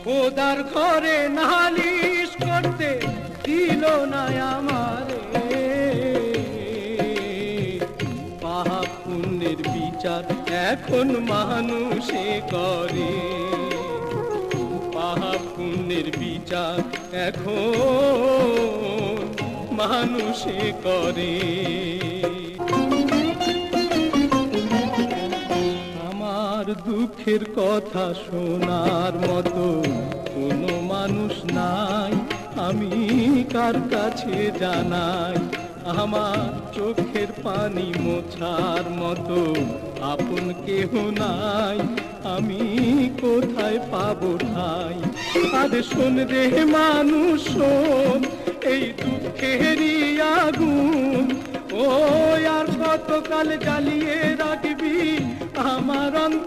খোদার ঘরে নালিশ করতে দিল না আমারে, পাপ পুণ্যের বিচার এখন মানুষে করে, পাপ পুণ্যের বিচার এখন মানুষে করে। আমার দুঃখের কথা শোনার মতো কোনো মানুষ নাই, আমি কার কাছে জানাই? আমার চোখের পানি মোছার মতো আপন কেহ নাই, আমি কোথায় পাবো ঠাই? আরে শোন রে মানুষ শোন, এই দুঃখেরই আগুন ও আর কতকাল জ্বালিয়ে রাখবি আমার অন্তর।